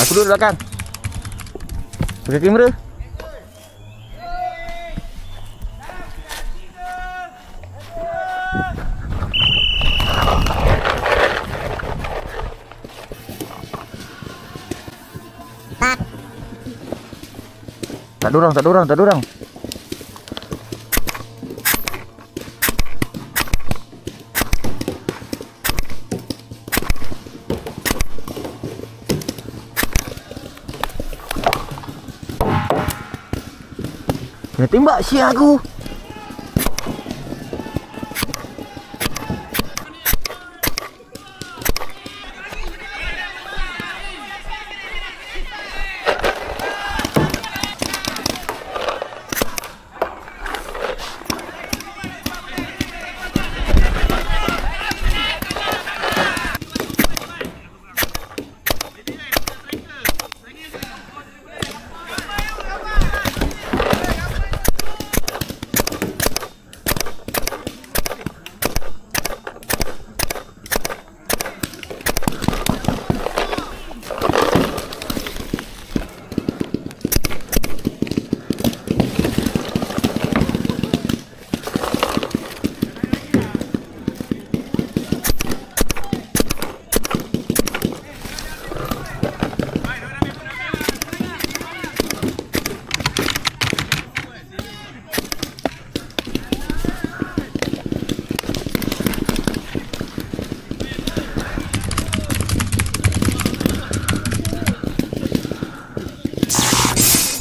Aku duduk belakang. Pakai kamera. Tak ada orang, tak ada orang, tak ada orang. Kena tembak siap aku.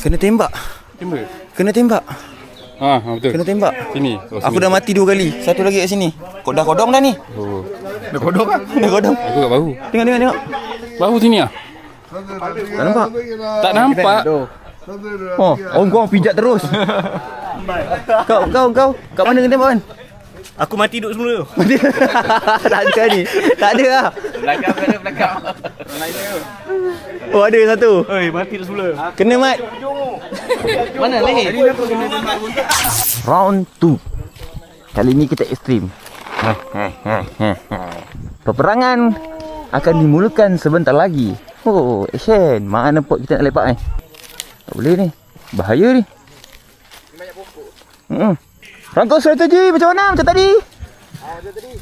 Kena tembak. Tembak? Kena tembak. Betul. Kena tembak. Sini. Aku dah mati 2 kali. Satu lagi kat sini. Kau dah kodong dah ni. Oh. Dah kodong kan? Dah kodong. Aku kat bahu. Tengok. Bahu sini ah? Tak nampak? Tak nampak. Oh, kau pijak terus. Kau kat mana kena tembak kan? Aku mati duduk semula tu. Tak ada ni. Tak ada lah. Belakang. Oh, ada satu. Oi, mati duduk semula. Kena Mat. Mana ni? Round 2. Kali ni kita ekstrim. Peperangan akan dimulakan sebentar lagi. Oh, action. Mana pot kita nak lepak ni? Tak boleh ni. Bahaya ni. Banyak pokok. Rangkau strategi macam mana? Macam tadi? Macam tadi.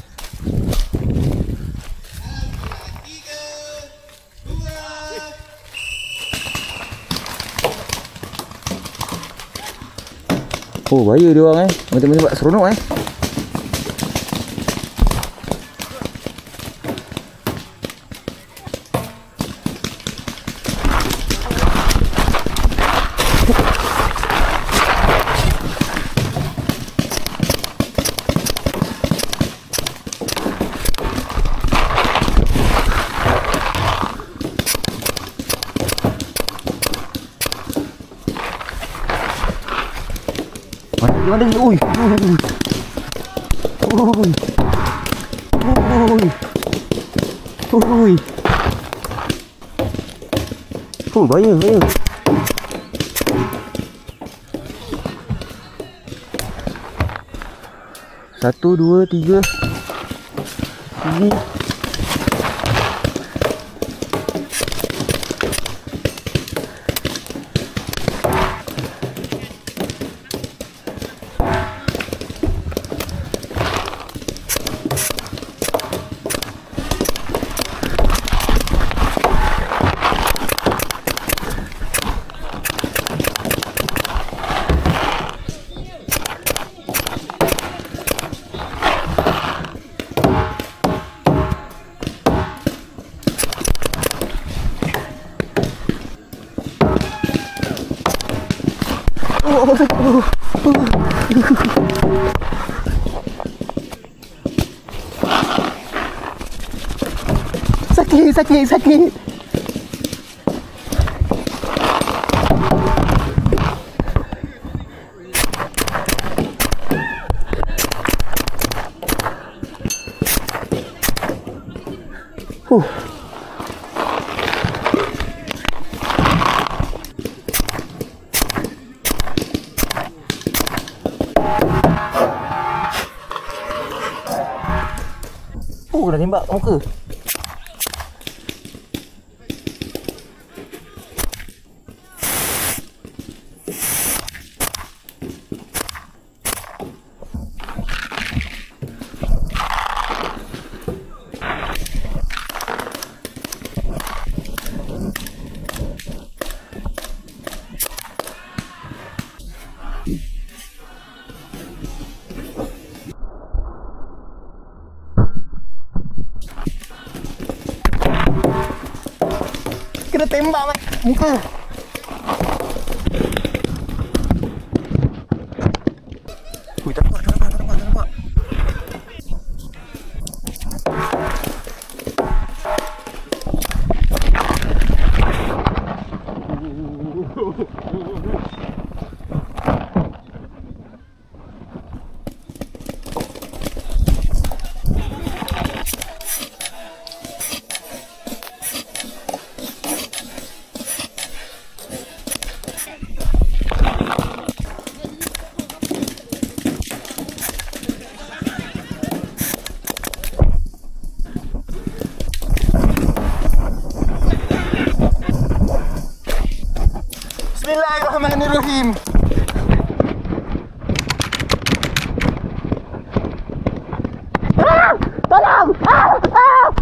Oh, bahaya dia orang Macam-macam seronok Mana ni? Ui. Oh, bahaya. 1, 2, 3. Ini. Sakit. Dah tembak muka. Kena tembak mat muka. Tak nampak. Bismillahirrahmanirrahim. Tolong!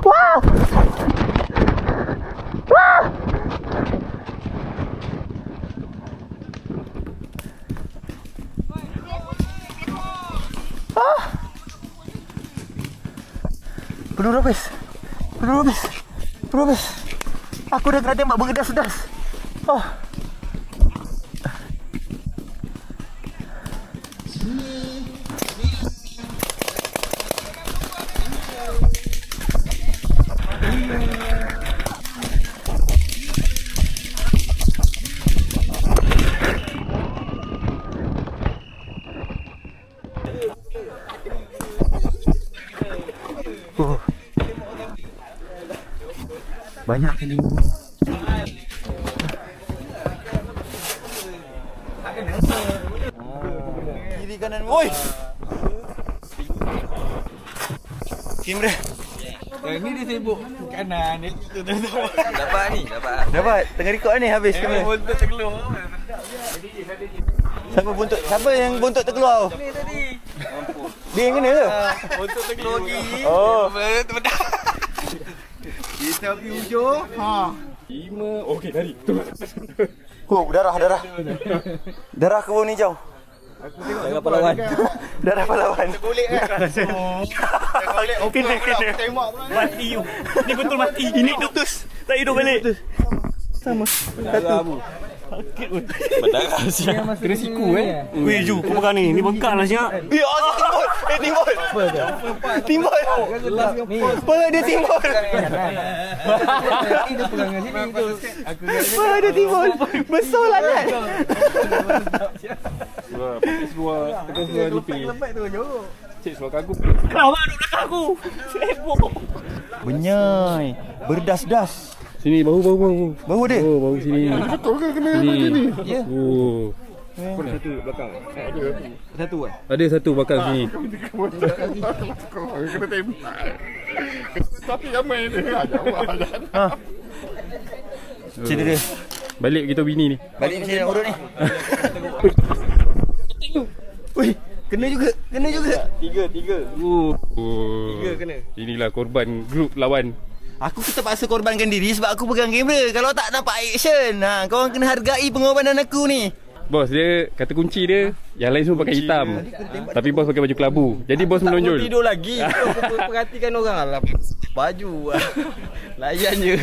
Wah! Peluru habis. Aku dah kena tembak bergedas-gedas. Oh. Banyak kali. Kiri kanan. Oi. Kamera. Ni dia sibuk kanan ni. Dapat. Tengah rekod ni habis kamera. Buntut terkeluar. Siapa yang buntut terkeluar? Ni tadi. Dia yang kena ke? Buntut terkeluar lagi. Oh. Betul. Kita pergi hujung. Okey, tarik. Oh, darah. Darah kebun hijau. Jangan pahlawan. Darah pahlawan. Tergolek kan. Tergolek. Kena. Tembak pula. Mati you. Ni betul mati. Ini putus. Tak hidup balik. Sama. Satu. Sakit pun. Berdarah siap. Kena siku Weh Ju, kau pegang ni. Ni bengkak lah siap. Timbul. Timbul. Dia timbul. Ini dia pegang kat sini tu. Dia timbul. Besar lah kan. Pakai seluar nipis. Cik seluar kagu. Kau duduk belakang aku. Sibuk. Benyai. Berdas-das. Sini bahu. Bahu dia. Oh, bahu sini. Kau kan kena sini. Ya. Oh. Satu belakang. Satu kan? Ada satu belakang sini. Kau kena tembak. Tapi ramai dia. Ha. Cerita dia. Balik kita bini ni. Balik macam nak urut ni. Ui, kena juga. Tiga. Oh. Tiga kena. Inilah korban grup lawan. Aku terpaksa korbankan diri sebab aku pegang kamera. Kalau tak nampak action. Korang kena hargai pengorbanan aku ni. Bos dia kata kunci dia yang lain semua pakai hitam. Tapi bos pakai baju kelabu. Jadi bos menonjol. Tak tidur lagi. Aku perhatikan orang lah. Baju. Layan je.